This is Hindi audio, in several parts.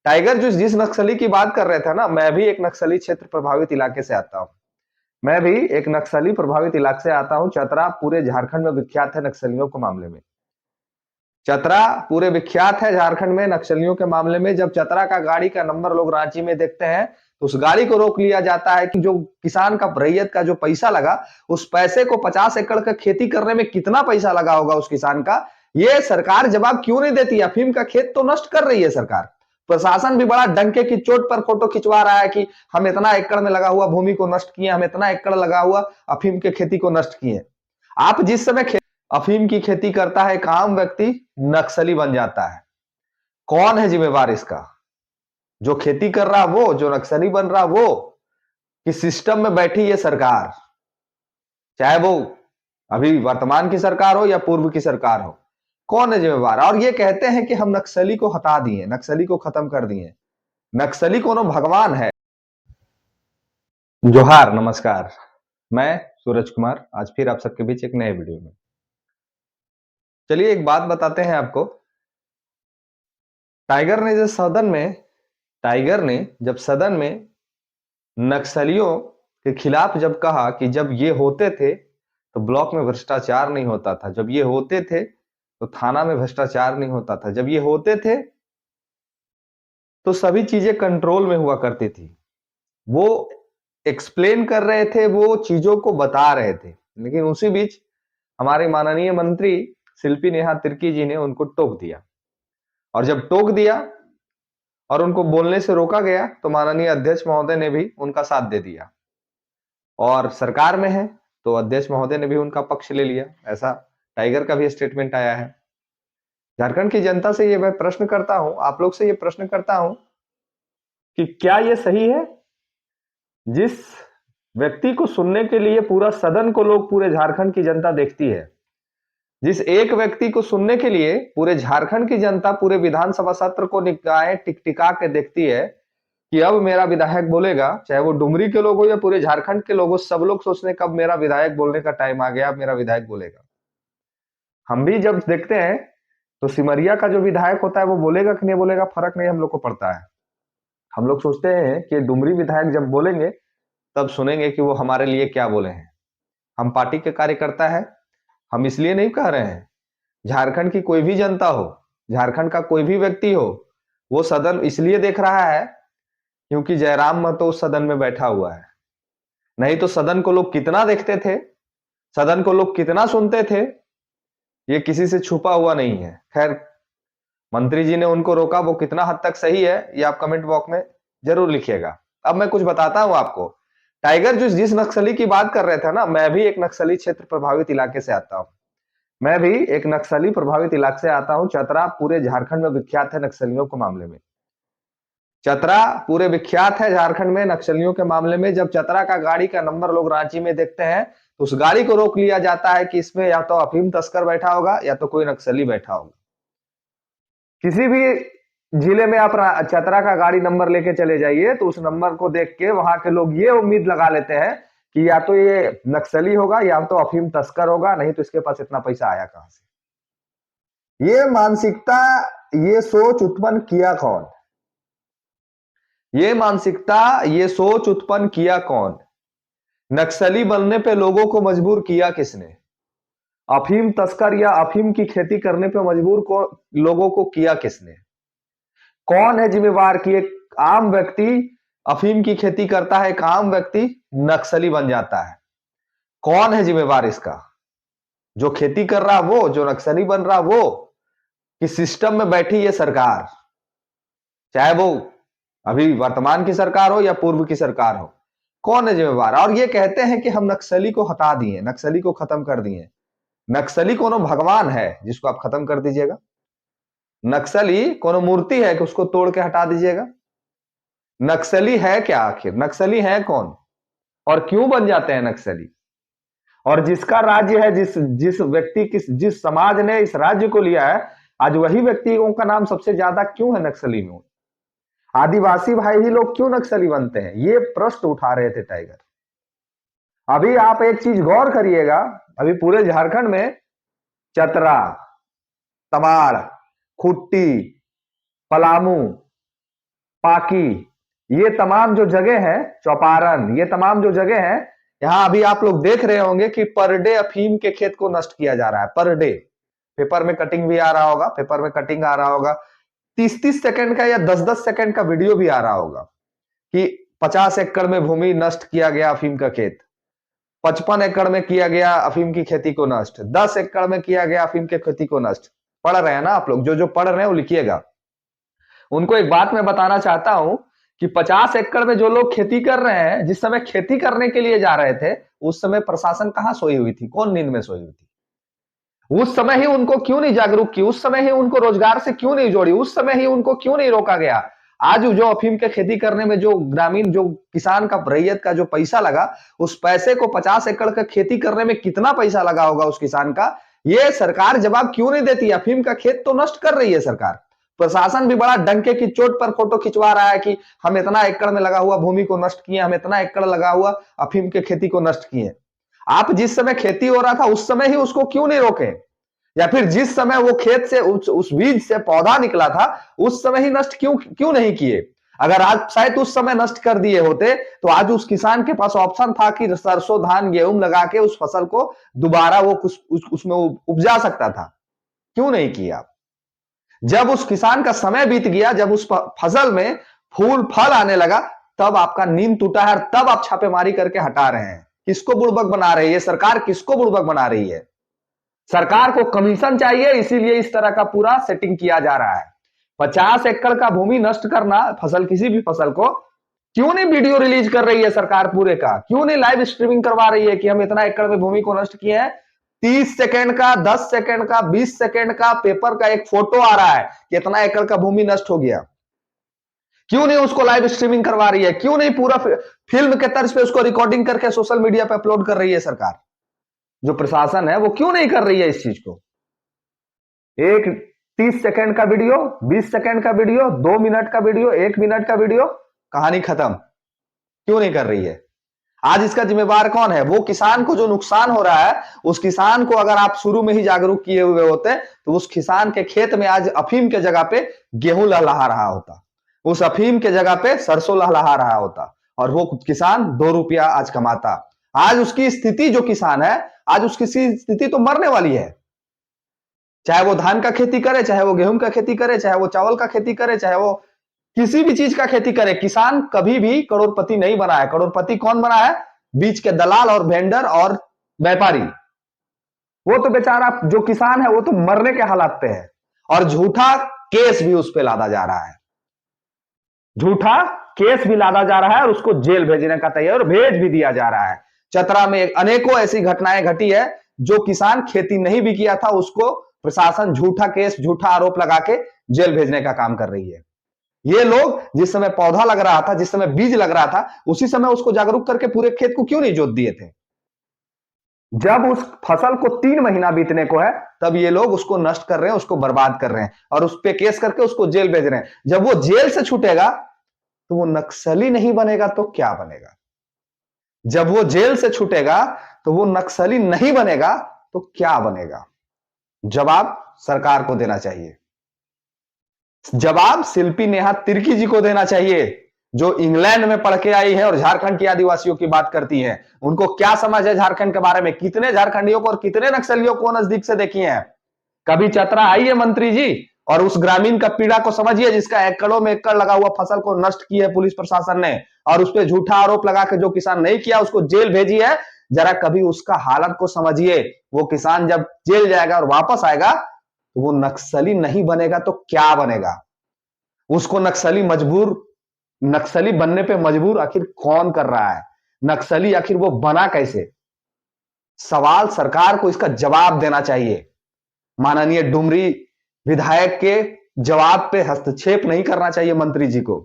टाइगर जिस नक्सली की बात कर रहे थे ना, मैं भी एक नक्सली क्षेत्र प्रभावित इलाके से आता हूँ। मैं भी एक नक्सली प्रभावित इलाके से आता हूँ। चतरा पूरे झारखंड में विख्यात है नक्सलियों के मामले में। चतरा पूरे विख्यात है झारखंड में नक्सलियों के मामले में। जब चतरा का गाड़ी का नंबर लोग रांची में देखते हैं तो उस गाड़ी को रोक लिया जाता है कि जो किसान का रैयत का जो पैसा लगा, उस पैसे को 50 एकड़ का खेती करने में कितना पैसा लगा होगा उस किसान का, ये सरकार जवाब क्यों नहीं देती। अफीम का खेत तो नष्ट कर रही है सरकार। प्रशासन भी बड़ा डंके की चोट पर फोटो खिंचवा रहा है कि हम इतना एकड़ में लगा हुआ भूमि को नष्ट किए, हम इतना एकड़ लगा हुआ अफीम के खेती को नष्ट किए। आप जिस समय अफीम की खेती करता है एक आम व्यक्ति, नक्सली बन जाता है। कौन है जिम्मेवार इसका? जो खेती कर रहा वो, जो नक्सली बन रहा वो, कि सिस्टम में बैठी ये सरकार, चाहे वो अभी वर्तमान की सरकार हो या पूर्व की सरकार हो, कौन है जिम्मेवार? और ये कहते हैं कि हम नक्सली को हटा दिए, नक्सली को खत्म कर दिए। नक्सली कोनो भगवान है? जोहार, नमस्कार। मैं सूरज कुमार आज फिर आप सबके बीच एक नए वीडियो में। चलिए एक बात बताते हैं आपको। टाइगर ने जब सदन में नक्सलियों के खिलाफ जब कहा कि जब ये होते थे तो ब्लॉक में भ्रष्टाचार नहीं होता था, जब ये होते थे तो थाना में भ्रष्टाचार नहीं होता था, जब ये होते थे तो सभी चीजें कंट्रोल में हुआ करती थी, वो एक्सप्लेन कर रहे थे, वो चीजों को बता रहे थे। लेकिन उसी बीच हमारे माननीय मंत्री शिल्पी नेहा तिर्की जी ने उनको टोक दिया, और जब टोक दिया और उनको बोलने से रोका गया तो माननीय अध्यक्ष महोदय ने भी उनका साथ दे दिया, और सरकार में है तो अध्यक्ष महोदय ने भी उनका पक्ष ले लिया। ऐसा टाइगर का भी स्टेटमेंट आया है। झारखंड की जनता से ये मैं प्रश्न करता हूं, आप लोग से ये प्रश्न करता हूं कि क्या ये सही है? जिस व्यक्ति को सुनने के लिए पूरा सदन को लोग, पूरे झारखंड की जनता देखती है, जिस एक व्यक्ति को सुनने के लिए पूरे झारखंड की जनता पूरे विधानसभा सत्र को निकाय टिकटिका के देखती है कि अब मेरा विधायक बोलेगा, चाहे वो डुमरी के लोग हो या पूरे झारखंड के लोग हो, सब लोग सोचने कब मेरा विधायक बोलने का टाइम आ गया, अब मेरा विधायक बोलेगा। हम भी जब देखते हैं तो सिमरिया का जो विधायक होता है वो बोलेगा कि नहीं बोलेगा, फर्क नहीं हम लोग को पड़ता है। हम लोग सोचते हैं कि डुमरी विधायक जब बोलेंगे तब सुनेंगे कि वो हमारे लिए क्या बोले हैं। हम पार्टी के कार्यकर्ता है, हम इसलिए नहीं कह रहे हैं। झारखंड की कोई भी जनता हो, झारखंड का कोई भी व्यक्ति हो, वो सदन इसलिए देख रहा है क्योंकि जयराम महतो उस सदन में बैठा हुआ है। नहीं तो सदन को लोग कितना देखते थे, सदन को लोग कितना सुनते थे, ये किसी से छुपा हुआ नहीं है। खैर, मंत्री जी ने उनको रोका, वो कितना हद तक सही है ये आप कमेंट बॉक्स में जरूर लिखिएगा। अब मैं कुछ बताता हूं आपको। टाइगर जिस नक्सली की बात कर रहे थे ना, मैं भी एक नक्सली क्षेत्र प्रभावित इलाके से आता हूं। मैं भी एक नक्सली प्रभावित इलाके से आता हूं। चतरा पूरे झारखंड में विख्यात है नक्सलियों के मामले में। चतरा पूरे विख्यात है झारखंड में नक्सलियों के मामले में। जब चतरा का गाड़ी का नंबर लोग रांची में देखते हैं तो उस गाड़ी को रोक लिया जाता है कि इसमें या तो अफीम तस्कर बैठा होगा या तो कोई नक्सली बैठा होगा। किसी भी जिले में आप चतरा का गाड़ी नंबर लेके चले जाइए तो उस नंबर को देख के वहां के लोग ये उम्मीद लगा लेते हैं कि या तो ये नक्सली होगा या तो अफीम तस्कर होगा, नहीं तो इसके पास इतना पैसा आया कहां से। ये मानसिकता, ये सोच उत्पन्न किया कौन? ये मानसिकता, ये सोच उत्पन्न किया कौन? नक्सली बनने पे लोगों को मजबूर किया किसने? अफीम तस्कर या अफीम की खेती करने पे मजबूर को लोगों को किया किसने? कौन है जिम्मेवार कि एक आम व्यक्ति अफीम की खेती करता है, एक आम व्यक्ति नक्सली बन जाता है? कौन है जिम्मेवार इसका? जो खेती कर रहा वो, जो नक्सली बन रहा वो, कि सिस्टम में बैठी ये सरकार, चाहे वो अभी वर्तमान की सरकार हो या पूर्व की सरकार हो, कौन है जिम्मेवार? और ये कहते हैं कि हम नक्सली को हटा दिए, नक्सली को खत्म कर दिए। नक्सली कोनो भगवान है जिसको आप खत्म कर दीजिएगा? नक्सली कोनो मूर्ति है कि उसको तोड़ के हटा दीजिएगा? नक्सली है क्या आखिर? नक्सली है कौन और क्यों बन जाते हैं नक्सली? और जिसका राज्य है, जिस जिस व्यक्ति जिस समाज ने इस राज्य को लिया है, आज वही व्यक्तियों का नाम सबसे ज्यादा क्यों है नक्सली में? आदिवासी भाई ही लोग क्यों नक्सली बनते हैं? ये प्रश्न उठा रहे थे टाइगर। अभी आप एक चीज गौर करिएगा, अभी पूरे झारखंड में चतरा, तमाड़, खुट्टी, पलामू, पाकी, ये तमाम जो जगह है, चौपारण, ये तमाम जो जगह है, यहां अभी आप लोग देख रहे होंगे कि पर डे अफीम के खेत को नष्ट किया जा रहा है, पर डे। पेपर में कटिंग भी आ रहा होगा, पेपर में कटिंग आ रहा होगा, 30-30 सेकंड का या 10-10 सेकंड का वीडियो भी आ रहा होगा कि 50 एकड़ में भूमि नष्ट किया गया अफीम का खेत, 55 एकड़ में किया गया अफीम की खेती को नष्ट, 10 एकड़ में किया गया अफीम की खेती को नष्ट। पढ़ रहे हैं ना आप लोग? जो जो पढ़ रहे हैं वो लिखिएगा। उनको एक बात मैं बताना चाहता हूं कि 50 एकड़ में जो लोग खेती कर रहे हैं, जिस समय खेती करने के लिए जा रहे थे, उस समय प्रशासन कहां सोई हुई थी? कौन नींद में सोई हुई थी? उस समय ही उनको क्यों नहीं जागरूक की? उस समय ही उनको रोजगार से क्यों नहीं जोड़ी? उस समय ही उनको क्यों नहीं रोका गया? आज जो अफीम के खेती करने में जो ग्रामीण, जो किसान का, रैयत का जो पैसा लगा, उस पैसे को 50 एकड़ का खेती करने में कितना पैसा लगा होगा उस किसान का, ये सरकार जवाब क्यों नहीं देती? अफीम का खेत तो नष्ट कर रही है सरकार, प्रशासन भी बड़ा डंके की चोट पर फोटो खिंचवा रहा है कि हम इतना एकड़ में लगा हुआ भूमि को नष्ट किए, हम इतना एकड़ लगा हुआ अफीम के खेती को नष्ट किए। आप जिस समय खेती हो रहा था उस समय ही उसको क्यों नहीं रोके? या फिर जिस समय वो खेत से उस बीज से पौधा निकला था उस समय ही नष्ट क्यों क्यों नहीं किए? अगर आज शायद उस समय नष्ट कर दिए होते तो आज उस किसान के पास ऑप्शन था कि सरसों, धान, गेहूं लगा के उस फसल को दोबारा वो उसमें उपजा सकता था। क्यों नहीं किया? जब उस किसान का समय बीत गया, जब उस फसल में फूल फल आने लगा, तब आपका नींद टूटा है और तब आप छापेमारी करके हटा रहे हैं। किसको बुड़बक बना रही है सरकार? किसको बुड़बक बना रही है? सरकार को कमीशन चाहिए, इसीलिए इस तरह का पूरा सेटिंग किया जा रहा है। 50 एकड़ का भूमि नष्ट करना, फसल, किसी भी फसल को, क्यों नहीं वीडियो रिलीज कर रही है सरकार पूरे का? क्यों नहीं लाइव स्ट्रीमिंग करवा रही है कि हम इतना एकड़ में भूमि को नष्ट किए हैं? 30 सेकंड का, 10 सेकंड का, 20 सेकंड का पेपर का एक फोटो आ रहा है कि इतना एकड़ का भूमि नष्ट हो गया। क्यों नहीं उसको लाइव स्ट्रीमिंग करवा रही है? क्यों नहीं पूरा फिल्म के तर्ज पे उसको रिकॉर्डिंग करके सोशल मीडिया पे अपलोड कर रही है सरकार? जो प्रशासन है वो क्यों नहीं कर रही है इस चीज को? एक 30 सेकंड का वीडियो, 20 सेकंड का वीडियो, 2 मिनट का वीडियो, 1 मिनट का वीडियो, कहानी खत्म। क्यों नहीं कर रही है? आज इसका जिम्मेवार कौन है? वो किसान को जो नुकसान हो रहा है, उस किसान को अगर आप शुरू में ही जागरूक किए हुए होते तो उस किसान के खेत में आज अफीम के जगह पे गेहूं लहलहा रहा होता, उस अफीम के जगह पे सरसों लहलहा रहा होता और वो किसान 2 रुपया आज कमाता। आज उसकी स्थिति, जो किसान है, आज उसकी स्थिति तो मरने वाली है। चाहे वो धान का खेती करे, चाहे वो गेहूं का खेती करे, चाहे वो चावल का खेती करे, चाहे वो किसी भी चीज का खेती करे, किसान कभी भी करोड़पति नहीं बना है। करोड़पति कौन बना है? बीच के दलाल और वेंडर और व्यापारी। वो तो बेचारा जो किसान है वो तो मरने के हालात पे है और झूठा केस भी उस पे लादा जा रहा है, झूठा केस भी लादा जा रहा है और उसको जेल भेजने का तैयार, और भेज भी दिया जा रहा है। चतरा में अनेकों ऐसी घटनाएं घटी है, जो किसान खेती नहीं भी किया था उसको प्रशासन झूठा केस, झूठा आरोप लगा के जेल भेजने का काम कर रही है। ये लोग जिस समय पौधा लग रहा था, जिस समय बीज लग रहा था, उसी समय उसको जागरूक करके पूरे खेत को क्यों नहीं जोत दिए थे? जब उस फसल को 3 महीना बीतने को है तब ये लोग उसको नष्ट कर रहे हैं, उसको बर्बाद कर रहे हैं और उस पे केस करके उसको जेल भेज रहे हैं। जब वो जेल से छूटेगा तो वो नक्सली नहीं बनेगा तो क्या बनेगा? जब वो जेल से छूटेगा तो वो नक्सली नहीं बनेगा तो क्या बनेगा? जवाब सरकार को देना चाहिए। जवाब शिल्पी नेहा तिर्की जी को देना चाहिए, जो इंग्लैंड में पढ़ के आई है और झारखंड के आदिवासियों की बात करती हैं। उनको क्या समझ है झारखंड के बारे में? कितने झारखंडियों को और कितने नक्सलियों को नजदीक से देखी हैं? कभी चतरा आइए मंत्री जी और उस ग्रामीण का पीड़ा को समझिए, जिसका एकड़ों में एकड़ लगा हुआ फसल को नष्ट की है पुलिस प्रशासन ने और उस पर झूठा आरोप लगा के जो किसान नहीं किया उसको जेल भेजी है। जरा कभी उसका हालत को समझिए। वो किसान जब जेल जाएगा और वापस आएगा तो वो नक्सली नहीं बनेगा तो क्या बनेगा? उसको नक्सली बनने पे मजबूर आखिर कौन कर रहा है? नक्सली आखिर वो बना कैसे? सवाल सरकार को इसका जवाब देना चाहिए। माननीय डुमरी विधायक के जवाब पे हस्तक्षेप नहीं करना चाहिए मंत्री जी को।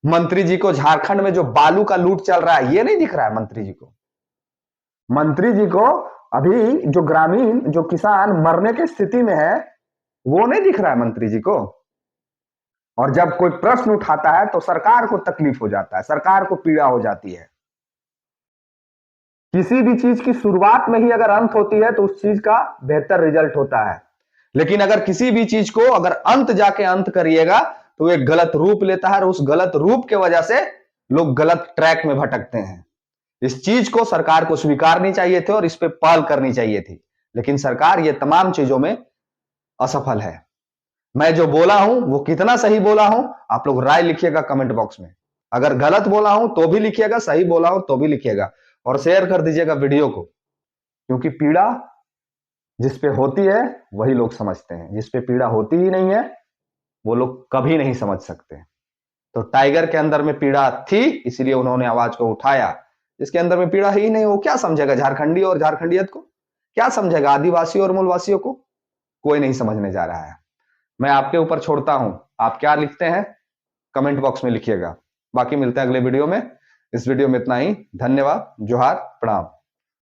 मंत्री जी को झारखंड में जो बालू का लूट चल रहा है ये नहीं दिख रहा है मंत्री जी को। मंत्री जी को अभी जो ग्रामीण, जो किसान मरने की स्थिति में है वो नहीं दिख रहा है मंत्री जी को। और जब कोई प्रश्न उठाता है तो सरकार को तकलीफ हो जाता है, सरकार को पीड़ा हो जाती है। किसी भी चीज की शुरुआत में ही अगर अंत होती है तो उस चीज का बेहतर रिजल्ट होता है, लेकिन अगर किसी भी चीज को अगर अंत जाके अंत करिएगा तो एक गलत रूप लेता है और उस गलत रूप के वजह से लोग गलत ट्रैक में भटकते हैं। इस चीज को सरकार को स्वीकारनी चाहिए थी और इस पे पहल करनी चाहिए थी, लेकिन सरकार ये तमाम चीजों में असफल है। मैं जो बोला हूं वो कितना सही बोला हूं, आप लोग राय लिखिएगा कमेंट बॉक्स में। अगर गलत बोला हूं तो भी लिखिएगा, सही बोला हूं तो भी लिखिएगा, और शेयर कर दीजिएगा वीडियो को, क्योंकि पीड़ा जिस पे होती है वही लोग समझते हैं, जिस पे पीड़ा होती ही नहीं है वो लोग कभी नहीं समझ सकते। तो टाइगर के अंदर में पीड़ा थी, इसलिए उन्होंने आवाज को उठाया। जिसके अंदर में पीड़ा ही नहीं, वो क्या समझेगा झारखंडी और झारखंडियत को, क्या समझेगा आदिवासी और मूलवासियों को? कोई नहीं समझने जा रहा है। मैं आपके ऊपर छोड़ता हूं, आप क्या लिखते हैं कमेंट बॉक्स में लिखिएगा। बाकी मिलते हैं अगले वीडियो में। इस वीडियो में इतना ही। धन्यवाद, जोहार, प्रणाम।